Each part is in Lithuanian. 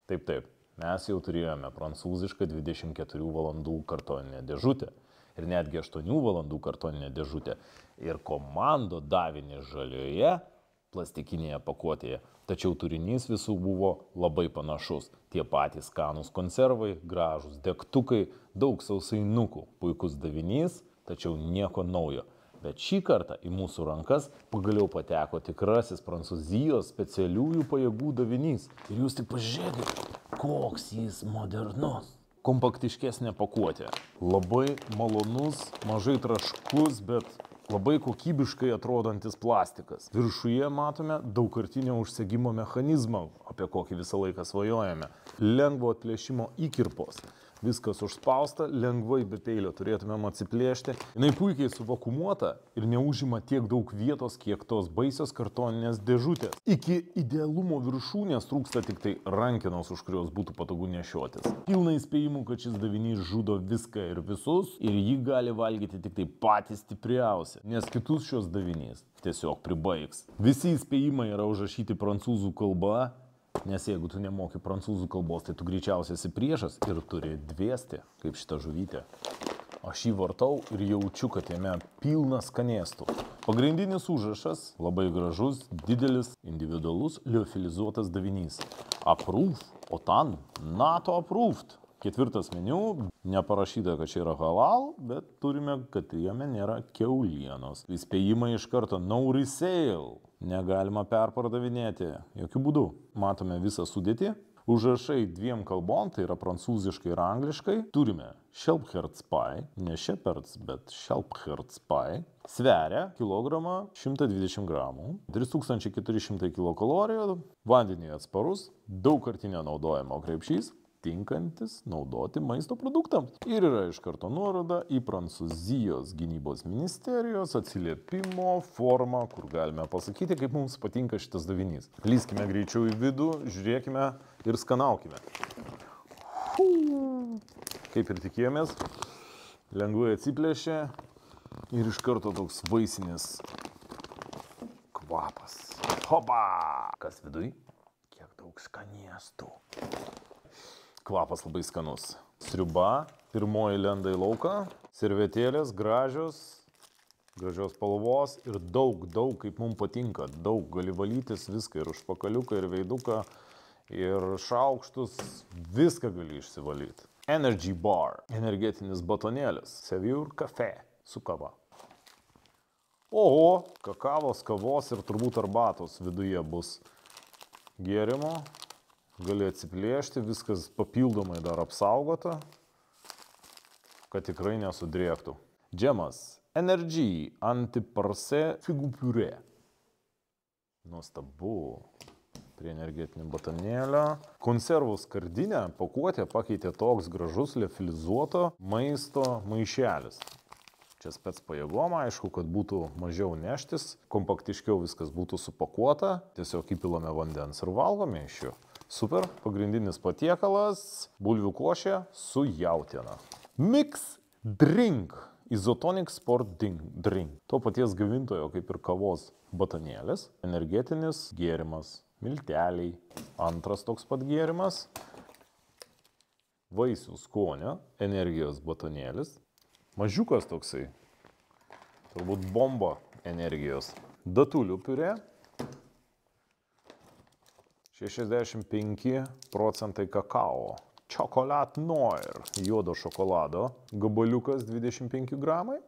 Taip, mes jau turėjome prancūzišką 24 valandų kartoninę dėžutę ir netgi 8 valandų kartoninę dėžutę ir komando davinį žalioje plastikinėje pakuotėje, tačiau turinys visų buvo labai panašus. Tie patys skanūs konservai, gražūs degtukai, daug sausainukų, puikus davinys, tačiau nieko naujo. Bet šį kartą į mūsų rankas pagaliau pateko tikrasis Prancūzijos specialiųjų pajėgų davinys. Ir jūs tik pažiūrėkit, koks jis modernus. Kompaktiškesnė pakuotė. Labai malonus, mažai traškus, bet labai kokybiškai atrodantis plastikas. Viršuje matome daugkartinio užsegimo mechanizmą, apie kokį visą laiką svajojame. Lengvo atplėšimo įkirpos. Viskas užspausta, lengvai be peilio turėtumėm atsiplėšti. Jinai puikiai suvakumuota ir neužima tiek daug vietos, kiek tos baisios kartoninės dėžutės. Iki idealumo viršūnės trūksta tik tai rankenos, už kurios būtų patogu nešiotis. Pilna įspėjimų, kad šis davinys žudo viską ir visus ir jį gali valgyti tik tai patys stipriausi, nes kitus šios davinys tiesiog pribaigs. Visi įspėjimai yra užrašyti prancūzų kalba. Nes jeigu tu nemoki prancūzų kalbos, tai tu greičiausiai esi priešas ir turi dviesti, kaip šita žuvytė. Aš jį vartau ir jaučiu, kad jame pilna skanėstų. Pagrindinis užrašas - labai gražus, didelis, individualus, liofilizuotas davinys. Approved, OTAN, NATO approved. 4 meniu, neparašyta, kad čia yra halal, bet turime, kad jame nėra kiaulienos. Įspėjimai iš karto no resale. Negalima perpardavinėti. Jokių būdų. Matome visą sudėtį. Užrašai 2 kalbom, tai yra prancūziškai ir angliškai. Turime Shepherd's pie, ne Shepherd's, bet Shepherd's pie. Sveria kilogramą 120 gramų, 3400 kilokalorijų, vandeniui atsparus, daugkartinio naudojimo krepšys, tinkantis naudoti maisto produktams. Ir yra iš karto nuoroda į Prancūzijos gynybos ministerijos atsiliepimo formą, kur galime pasakyti, kaip mums patinka šitas davinys. Lyskime greičiau į vidų, žiūrėkime ir skanaukime. Kaip ir tikėjomės, lengvai atsiplėšė ir iš karto toks vaisinis kvapas. Hopa! Kas viduj? Kiek daug skanėstų. Kvapas labai skanus. Sriuba, pirmoji lenda į lauką, servetėlės gražios spalvos ir daug, kaip mums patinka. Daug, gali valytis viską ir užpakaliuką, ir veiduką, ir šaukštus, viską gali išsivalyti. Energy bar, energetinis batonėlis, Saveur Café su kava. Oho, kakavos, kavos ir turbūt arbatos viduje bus gėrimo. Gali atsiplėšti, viskas papildomai dar apsaugota, kad tikrai nesudrėktų. Džemas Energy Antiparse Figų piurė. Nuostabu. Prie energetinio batonėlio. Konservų skardinę pakuotę pakeitė toks gražus liofilizuoto maisto maišelis. Čia spec pajėgom, aišku, kad būtų mažiau neštis, kompaktiškiau viskas būtų supakuota. Tiesiog įpilame vandens ir valgome iš jo. Super, pagrindinis patiekalas, bulvių košė su jautiena. Mix Drink, Isotonic Sport Drink. To paties gamintojo kaip ir kavos batonėlis, energetinis gėrimas, milteliai, antras toks pat gėrimas, vaisių skonio, energijos batonėlis, mažiukas toksai, turbūt bomba energijos, datulių piurė, 65% kakao, Chocolat Noir, juodo šokolado, gabaliukas 25 gramai.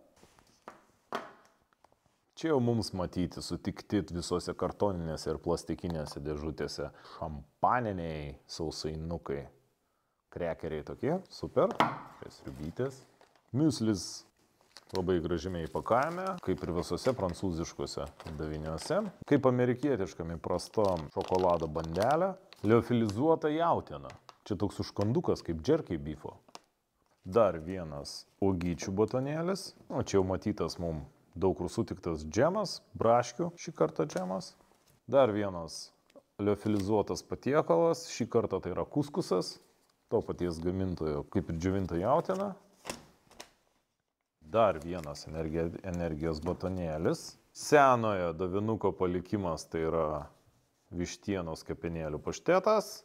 Čia jau mums matyti sutikti visose kartoninėse ir plastikinėse dėžutėse. Šampaniniai sausainukai, krekeriai tokie, super, sriubytės. Miuslis labai gražiai įpakavime, kaip ir visose prancūziškose daviniuose. Kaip amerikietiškam įprastom šokolado bandelė, liofilizuota jautiena. Čia toks užkandukas kaip jerky beefo. Dar vienas uogyčių batonėlis. O čia jau matytas mums daug kur sutiktas džemas, braškių šį kartą džemas. Dar vienas liofilizuotas patiekalas, šį kartą tai yra kuskusas, to paties gamintojo kaip ir džiovinta jautiena. Dar vienas energijos batonėlis. Senojo davinuko palikimas tai yra vištienos kepenėlių paštetas.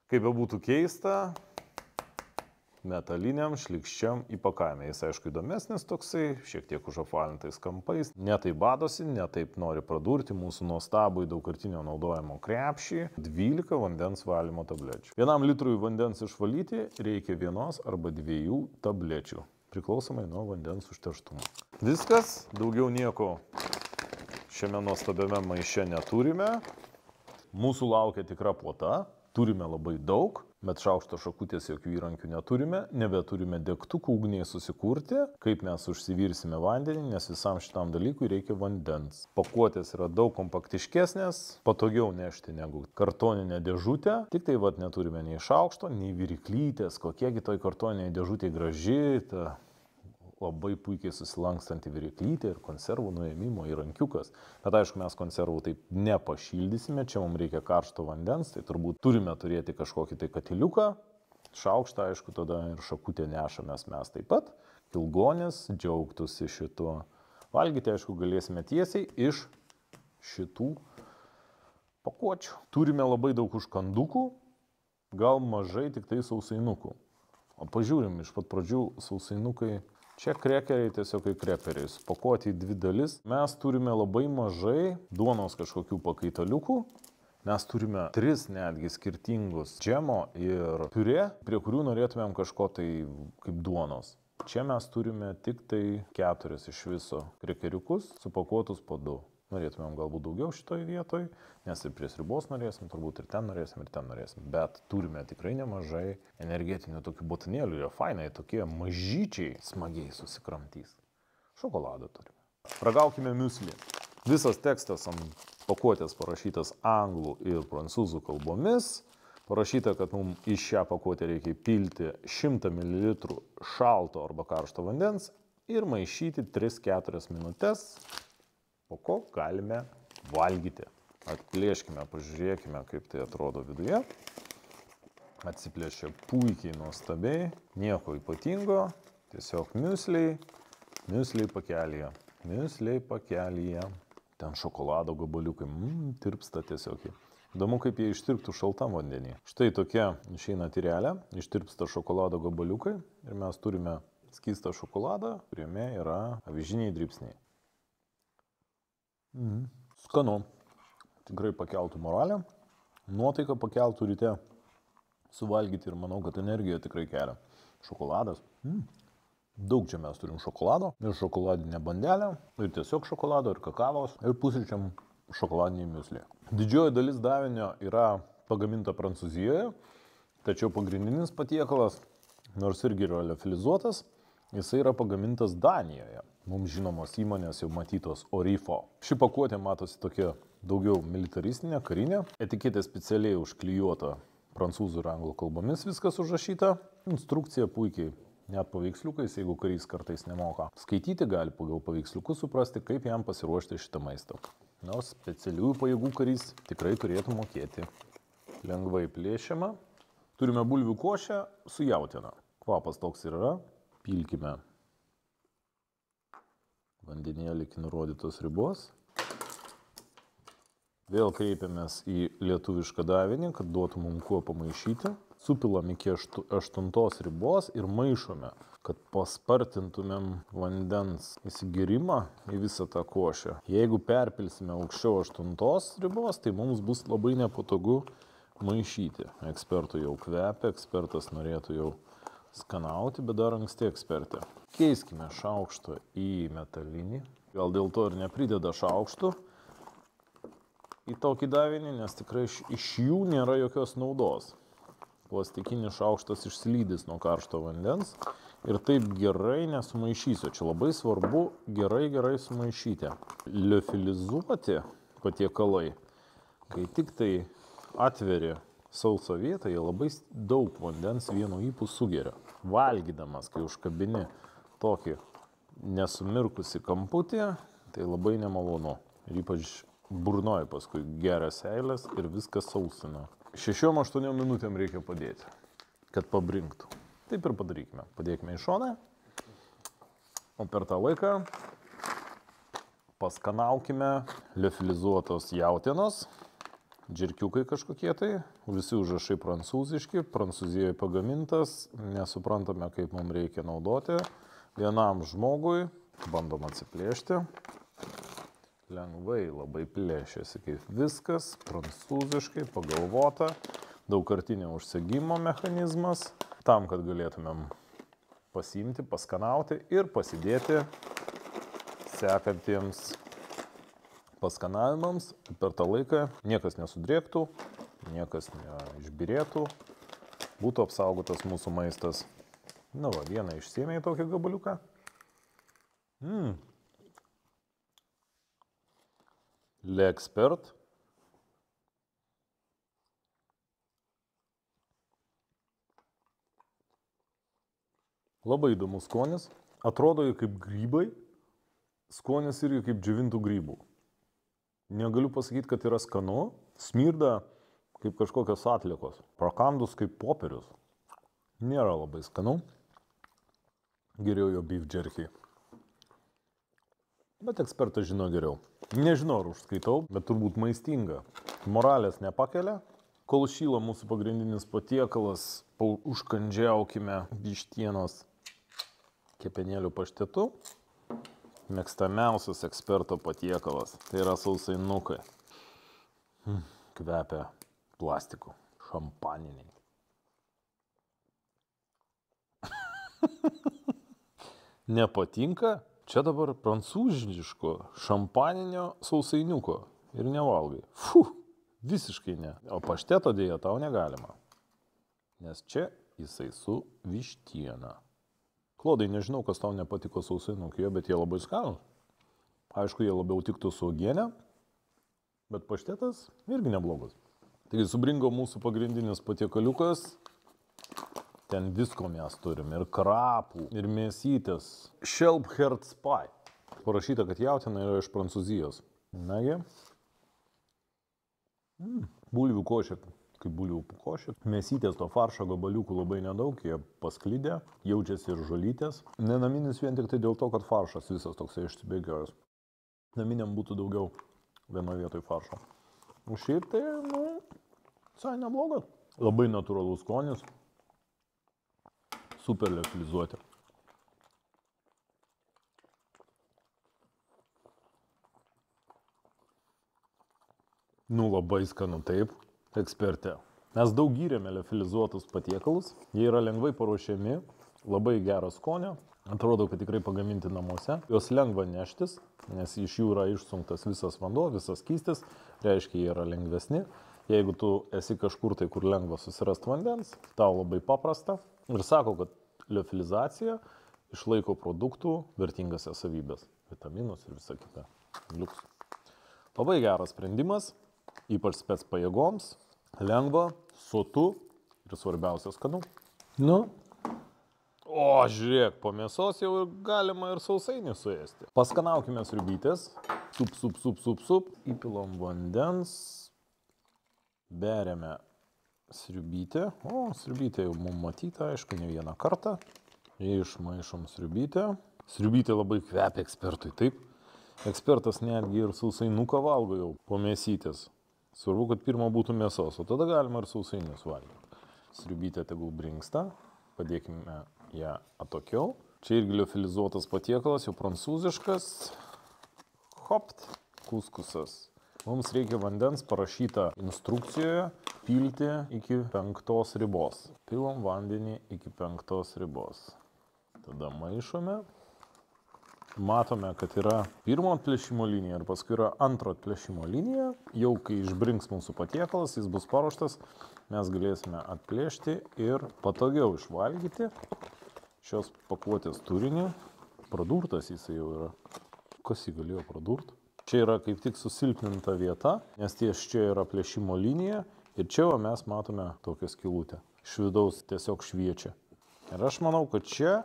Kaip be būtų keista, metaliniam šlikščiam įpakavime. Jis aišku įdomesnis toksai, šiek tiek užapvalintais kampais. Ne taip badosi, ne taip nori pradurti mūsų nuostabų daugkartinio naudojimo krepšį. 12 vandens valymo tablečių. 1 litrui vandens išvalyti reikia 1 arba 2 tablečių, priklausomai nuo vandens užterštumo. Viskas, daugiau nieko šiame nuostabiame maiše neturime. Mūsų laukia tikra puota, turime labai daug, bet šaukšto šakutės jokių įrankių neturime, nebeturime degtukų ugniai susikurti, kaip mes užsivirsime vandenį, nes visam šitam dalykui reikia vandens. Pakuotės yra daug kompaktiškesnės, patogiau nešti negu kartoninę dėžutę, tik tai neturime nei šaukšto, nei viryklytės, kokiegi toj kartoninėje dėžutėje graži, ta labai puikiai susilankstanti viryklytė ir konservų nuėmimo įrankiukas. Bet aišku, mes konservų taip nepašildysime, čia mums reikia karšto vandens, tai turbūt turime turėti kažkokį tai katiliuką, šaukštą, aišku, tada ir šakutę nešamės mes taip pat. Kilgonės džiaugtųsi šituo. Valgyti, aišku, galėsime tiesiai iš šitų pakuočių. Turime labai daug užkandukų, gal mažai tik tai sausainukų. O pažiūrim, iš pat pradžių sausainukai. Čia krekeriai tiesiog kaip kreperiai, supakuoti į 2 dalis. Mes turime labai mažai duonos kažkokių pakaitaliukų. Mes turime 3 netgi skirtingus džemo ir piurė, prie kurių norėtumėm kažko tai kaip duonos. Čia mes turime tik tai 4 iš viso krekeriukus, supakuotus po 2. Norėtumėm galbūt daugiau šitoj vietoj, nes ir prie sriubos norėsim, turbūt ir ten norėsim. Bet turime tikrai nemažai energetinių tokių botanėlių, jie fainai, tokie mažyčiai smagiai susikramtys. Šokoladą turime. Ragaukime miuslį. Visas tekstas ant pakuotės parašytas anglų ir prancūzų kalbomis. Parašyta, kad mums į šią pakuotę reikia pilti 100 ml šalto arba karšto vandens ir maišyti 3-4 minutės. Po ko galime valgyti. Atplėškime, pažiūrėkime, kaip tai atrodo viduje. Atsiplėšia puikiai, nuostabiai, nieko ypatingo, tiesiog miusliai pakelyje. Ten šokolado gabaliukai, tirpsta tiesiog. Įdomu, kaip jie ištirptų šaltam vandenį. Štai tokia išeina tyrelė, ištirpsta šokolado gabaliukai ir mes turime skystą šokoladą, kuriame yra avižiniai dribsniai. Skanu. Tikrai pakeltų moralę. Nuotaiką pakeltų ryte suvalgyti ir manau, kad energija tikrai kelia. Šokoladas. Daug čia mes turim šokolado. Ir šokoladinę bandelę. Ir tiesiog šokolado, ir kakavos. Ir pusryčiam šokoladinį miuslį. Didžioji dalis davinio yra pagaminta Prancūzijoje. Tačiau pagrindinis patiekalas, nors irgi yra liofilizuotas, jisai yra pagamintas Danijoje. Mums žinomos įmonės jau matytos Orifo. Ši pakuotė matosi tokia daugiau militaristinė, karinė. Etiketė specialiai užklijuota prancūzų ir anglų kalbomis, viskas užrašyta. Instrukcija puikiai, net paveiksliukais, jeigu karys kartais nemoka skaityti, gali pagal paveiksliukus suprasti, kaip jam pasiruošti šitą maistą. Nors specialiųjų pajėgų karys tikrai turėtų mokėti. Lengvai plėšiama. Turime bulvių košę su jautiena. Kvapas toks ir yra. Pilkime vandenėlį iki nurodytos ribos. Vėl kreipiamės į lietuvišką davinį, kad duotų mums kuo pamaišyti. Supilam iki 8 ribos ir maišome, kad paspartintumėm vandens įsigirimą į visą tą košę. Jeigu perpilsime aukščiau 8 ribos, tai mums bus labai nepatogu maišyti. Ekspertų jau kvepia, ekspertas norėtų jau skanauti, bet dar anksti ekspertė. Keiskime šaukštą į metalinį. Gal dėl to ir neprideda šaukštų į tokį davinį, nes tikrai iš jų nėra jokios naudos. Plastikinis šaukštas išslydys nuo karšto vandens ir taip gerai nesumaišysiu. Čia labai svarbu gerai sumaišyti. Liofilizuoti patiekalai, kai tik tai atveri sausą vietą, jie labai daug vandens vienu ypu sugeria. Valgydamas, kai užkabini tokį nesumirkusi kamputį, tai labai nemalonu. Ir ypač burnoji paskui geria seilės ir viskas sausina. 6-8 minutėm reikia padėti, kad pabrinktų. Taip ir padarykime. Padėkime į šoną. O per tą laiką paskanaukime liofilizuotos jautienos džirkiukai kažkokie tai, visi užrašai prancūziški, Prancūzijoje pagamintas, nesuprantame, kaip mums reikia naudoti. Vienam žmogui bandom atsiplėšti. Lengvai labai plėšiasi kaip viskas, prancūziškai pagalvota, daugkartinio užsegimo mechanizmas, tam, kad galėtumėm pasiimti, paskanauti ir pasidėti sekantiems paskanavimams. Per tą laiką niekas nesudrėktų, niekas neišbirėtų, būtų apsaugotas mūsų maistas. Na va, vieną išsėmė į tokį gabaliuką. L'Expert. Labai įdomus skonis. Atrodo kaip grybai. Skonis irgi kaip džiovintų grybų. Negaliu pasakyti, kad yra skanu. Smirda kaip kažkokios atliekos. Prakandus kaip popierius. Nėra labai skanu. Geriau jo beef jerky. Bet ekspertas žino geriau. Nežinau, ar užskaitau, bet turbūt maistinga. Moralės nepakelia. Kol šyla mūsų pagrindinis patiekalas, užkandžiaukime vištienos kepenėlių paštetu. Mėgstamiausias eksperto patiekalas. Tai yra sausainukai. Kvepia plastiku. Šampaniniai. Nepatinka? Čia dabar prancūziško šampaninio sausainiuko. Ir nevalgai. Visiškai ne. O pašteto dėja tau negalima. Nes čia jisai su vištiena. Klodai, nežinau, kas tau nepatiko sausainukai, bet jie labai skanūs. Aišku, jie labiau tiktų su uogiene, bet paštetas irgi neblogas. Taigi subringo mūsų pagrindinis patiekaliukas. Ten visko mes turim. Ir krapų, ir mėsytės. Shelbherz pie. Parašyta, kad jautiena yra iš Prancūzijos. Nagi. Bulvių košė. Kaip bulvių košė. Mėsytės to faršo gabaliukų labai nedaug, jie pasklidę, jaučiasi ir žolytės. Nenaminis vien tik tai dėl to, kad faršas visas toksai išsibėgiojęs. Naminiam būtų daugiau vienoje vietoje faršo. O šiaip tai, visai neblogas. Labai natūralus skonis. Super liofilizuoti. Labai skanu, taip. Ekspertė. Mes daug gyrėme liofilizuotus patiekalus, jie yra lengvai paruošiami, labai gero skonio, atrodo, kad tikrai pagaminti namuose. Jos lengva neštis, nes iš jų yra išsunktas visas vanduo, visas skystis, reiškia, jie yra lengvesni. Jeigu tu esi kažkur tai, kur lengva susirasti vandens, tau labai paprasta. Ir sako, kad liofilizacija išlaiko produktų vertingasias savybės, vitaminus ir visą kitą. Liuks. Labai geras sprendimas, ypač spec pajėgoms. Lengva, sotu ir svarbiausia skanu. O, žiūrėk, po mėsos jau galima ir sausainį suėsti. Paskanaukime sriubytės. Sup. Įpilom vandens. Beriame sriubytę. O, sriubytė jau mums matyta, aišku, ne vieną kartą. Išmaišom sriubytę. Sriubytė labai kvepia ekspertui, taip. Ekspertas netgi ir sausainuką valgo jau po mėsytės. Svarbu, kad pirma būtų mėsos, o tada galima ir sausainius valgyti. Sriubytė tegul brinksta, padėkime ją atokiau. Čia irgi liofilizuotas patiekalas, jau prancūziškas. Hopt, kuskusas. Mums reikia vandens, parašyta instrukcijoje, pilti iki 5 ribos. Pilam vandenį iki 5 ribos. Tada maišome. Matome, kad yra pirmo atplėšimo linija ir paskui yra antro atplėšimo linija. Jau kai išbrinks mūsų patiekalas, jis bus paruoštas, mes galėsime atplėšti ir patogiau išvalgyti šios pakuotės turinį. Pradurtas jisai jau yra. Kas jį galėjo pradurti? Čia yra kaip tik susilpninta vieta, nes ties čia yra plėšimo linija ir čia mes matome tokią skylutę. Iš vidaus tiesiog šviečia. Ir aš manau, kad čia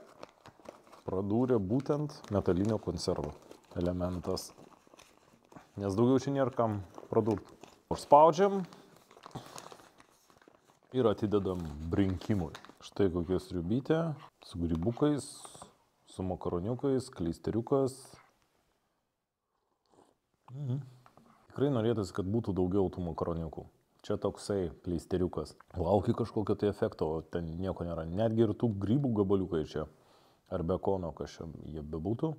pradūrė būtent metalinio konservo elementas. Nes daugiau čia nėra kam pradurti. Užspaudžiam ir atidedam brinkimui. Štai kokia sriubytė su grybukais, su makaroniukais, klisteriukas. tikrai norėtųsi, kad būtų daugiau tų makaroniukų. Čia toksai pleisteriukas. Lauki kažkokio tai efekto, o ten nieko nėra. Netgi ir tų grybų gabaliukai čia, ar bekono, kas čia jie bebūtų,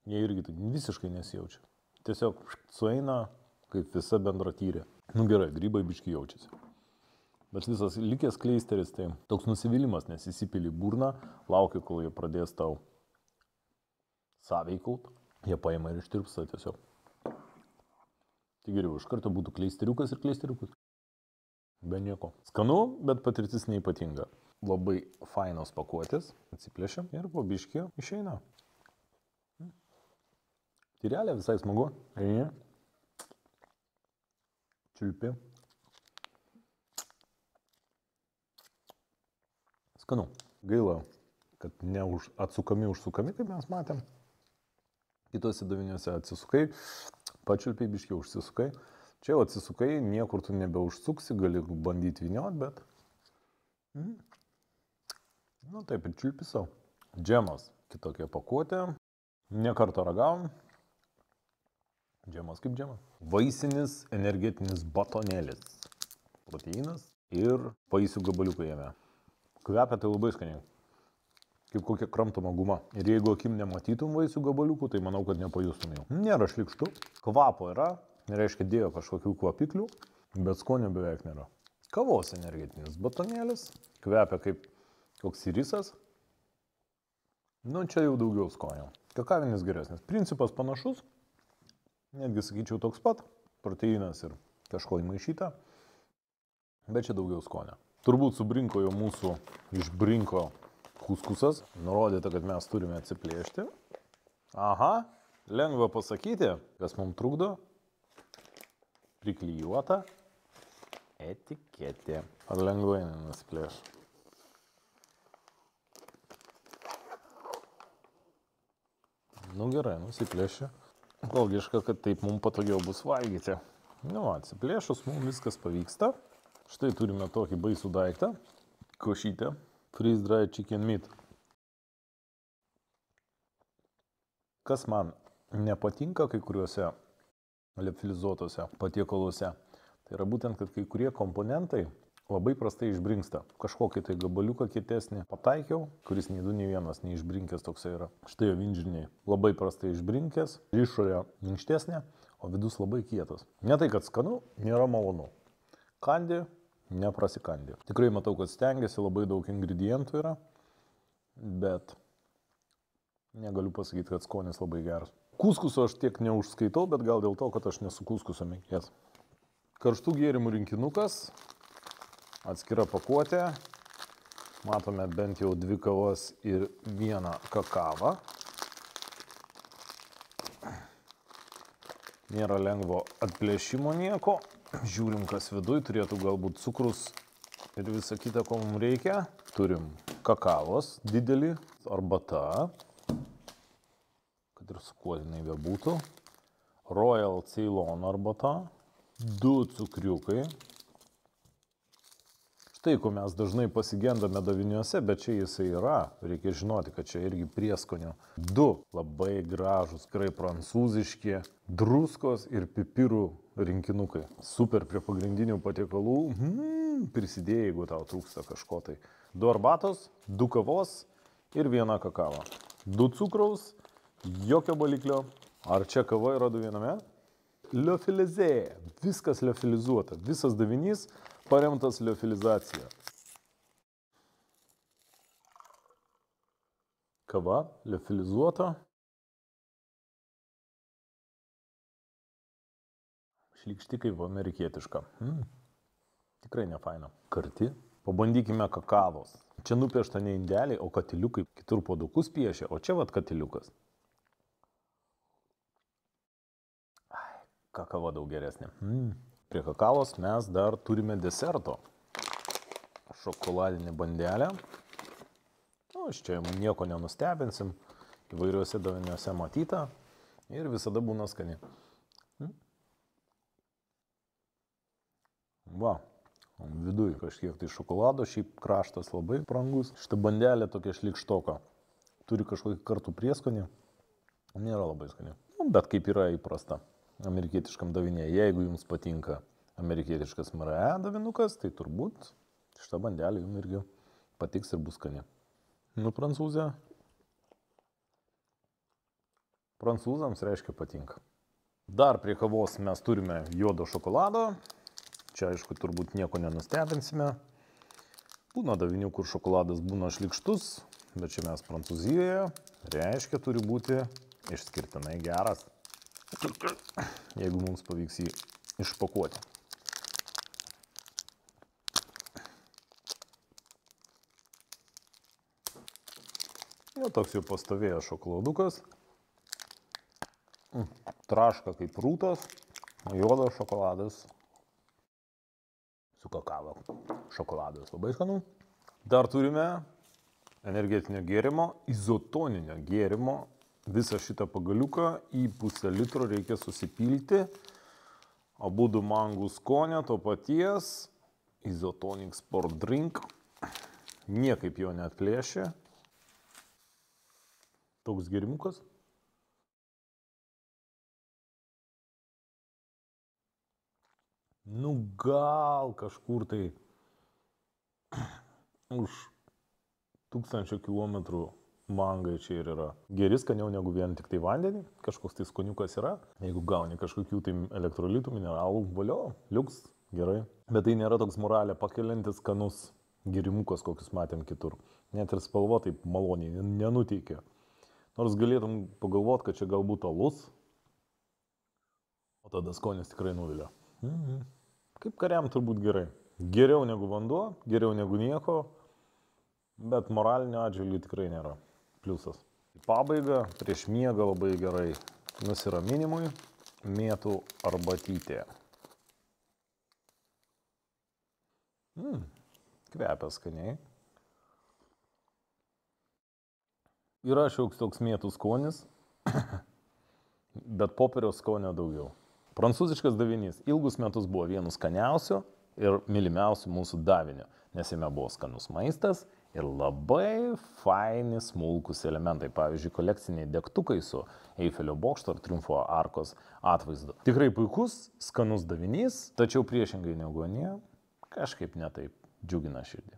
jie irgi visiškai nesijaučia. Tiesiog sueina kaip visa bendratyrė. Nu gerai, grybai biški jaučiasi. Bet visas likęs kleisteris, tai toks nusivylimas, nes įsipili burną, laukia, kol jie pradės tau sąveikaut, jie paima ir ištirpsta tiesiog. Tai geriau, iš karto būtų kleisteriukas ir kleisteriukas. Be nieko. Skanu, bet patirtis neipatinga. Labai fainos pakuotės, atsiplėšia ir po biškį išeina. Tyrelė visai smagu. Eini. Čiulpi. Skanu. Gaila, kad ne atsukami, užsukami, kaip mes matėm. Kitose daviniuose atsisukai, pačiulpiai biškiai užsisukai. Čia jau atsisukai, niekur tu nebeužsuksi, gali bandyti vyniot, bet... Nu taip, ir čiulpi savo. Džemas, kitokia pakuotė. Ne kartą ragavom. Džemas kaip džemas. Vaisinis energetinis batonėlis. Proteinas ir vaisių gabaliukai jame. Kvepia tai labai skaniai. Kaip kokia kramtoma guma. Ir jeigu akim nematytum vaisių gabaliukų, tai manau, kad nepajustum jau. Nėra šlikštų. Kvapo yra. Nereiškia dėjo kažkokių kvapiklių, bet skonio beveik nėra. Kavos energetinis batonėlis. Kvepia kaip koks irisas. Nu, čia jau daugiau skonio. Kakavinis geresnis. Principas panašus. Netgi sakyčiau toks pat. Proteinas ir kažko įmaišyta. Bet čia daugiau skonio. Turbūt subrinko jau mūsų išbrinko kuskusas. Nurodyta, kad mes turime atsiplėšti. Aha, lengva pasakyti, kas mums trukdo. Priklijuota etiketė. Ar lengvai nenusiplėš? Nu gerai, nusiplėšia. Logiška, kad taip mums patogiau bus valgyti. Nu, atsiplėšus mums viskas pavyksta. Štai turime tokį baisų daiktą. Košytę. Freeze dried chicken meat. Kas man nepatinka kai kuriuose liofilizuotose patiekaluose, tai yra būtent, kad kai kurie komponentai labai prastai išbrinksta. Kažkokį tai gabaliuką kietesnį pataikiau, kuris nei du, nei vienas neišbrinkęs toksai yra. Štai jo vinžiniai labai prastai išbrinkęs, išorė minkštesnė, o vidus labai kietas. Ne tai, kad skanu, nėra malonu. Kandi, neprasikandi. Tikrai matau, kad stengiasi, labai daug ingredientų yra, bet negaliu pasakyti, kad skonis labai geras. Kuskuso aš tiek neužskaitau, bet gal dėl to, kad aš nesu kuskuso mėgėjas. Karštų gėrimų rinkinukas, atskira pakuotė. Matome bent jau 2 kavas ir 1 kakavą. Nėra lengvo atplėšimo nieko. Žiūrim, kas viduj, turėtų galbūt cukrus ir visa kita, ko mums reikia. Turim kakavos didelį, arbata. Ir su kuo jinai bebūtų. Royal Ceylon arbata. 2 cukriukai. Štai, ko mes dažnai pasigendame daviniuose, bet čia jisai yra. Reikia žinoti, kad čia irgi prieskonio. 2 labai gražus, tikrai prancūziški druskos ir pipirų rinkinukai. Super prie pagrindinių patiekalų. Prisidėjai, jeigu tau trūksta kažko tai. 2 arbatos, 2 kavos ir 1 kakava. 2 cukraus. Jokio baliklio. Ar čia kava yra 2 viename? Liofilizė. Viskas liofilizuota. Visas davinys paremtas liofilizacija. Kava liofilizuota. Šlykšti kaip amerikietiška. Tikrai nefaina. Karti. Pabandykime kakavos. Čia nupiešta ne indeliai, o katiliukai. Kitur puodukus piešia, o čia vat katiliukas. Kakava daug geresnė. Prie kakavos mes dar turime deserto. Šokoladinė bandelė. Nu, iš čia nieko nenustebinsim. Įvairiuose daviniuose matyta. Ir visada būna skani. Va. Viduj kažkiek tai šokolado. Šiaip kraštas labai brangus. Šitą bandelę tokia šlikštoka. Turi kažkokį kartų prieskonį. Nėra labai skani. Bet kaip yra įprasta. amerikietiškam davinėje. Jeigu jums patinka amerikietiškas MRE davinukas, tai turbūt šitą bandelį jums irgi patiks ir bus skani. Nu, prancūzė. Prancūzams reiškia patinka. Dar prie kavos mes turime juodo šokolado. Čia, aišku, turbūt nieko nenustebinsime. Būna davinių, kur šokoladas būna šlykštus, bet čia mes Prancūzijoje, reiškia, turi būti išskirtinai geras, jeigu mums pavyks jį išpakuoti. Nu, toks jau pastovėjęs šokoladukas. Traška kaip rūtas, juodas šokoladas su kakavo. Šokoladas labai skanu. Dar turime energetinio gėrimo, izotoninio gėrimo. Visą šitą pagaliuką į pusę litro reikia susipilti. Abudu mangų skonio to paties. Isotonic Sport Drink. Niekaip jo neatplėšia. Toks gėrimukas. Nu gal kažkur tai už 1000 kilometrų mangai čia ir yra. Geri skaniau negu vien tik tai vandenį, kažkoks tai skoniukas yra. Jeigu gauni kažkokių tai elektrolitų, mineralų, valio, liuks, gerai. Bet tai nėra toks moralę pakeliantis skanus gėrimukas, kokius matėm kitur. Net ir spalva taip maloniai nenuteikia. Nors galėtum pagalvoti, kad čia galbūt alus, o tada skonis tikrai nuvilia. Kaip kariam turbūt gerai. Geriau negu vanduo, geriau negu nieko, bet moralinio atžvilgių tikrai nėra. Pliusas. Į pabaigą, prieš miegą labai gerai nusiraminimui, mėtų arbatytė. Kvepia skaniai. Yra šioks toks mėtų skonis, bet popieriaus skonio daugiau. Prancūziškas davinys ilgus metus buvo vienu skaniausiu ir mylimiausiu mūsų daviniu, nes jame buvo skanus maistas ir labai faini smulkus elementai, pavyzdžiui, kolekciniai degtukai su Eifelio bokšto ar Triumfo arkos atvaizdu. Tikrai puikus, skanus davinys, tačiau priešingai negu anie, kažkaip netaip džiugina širdį.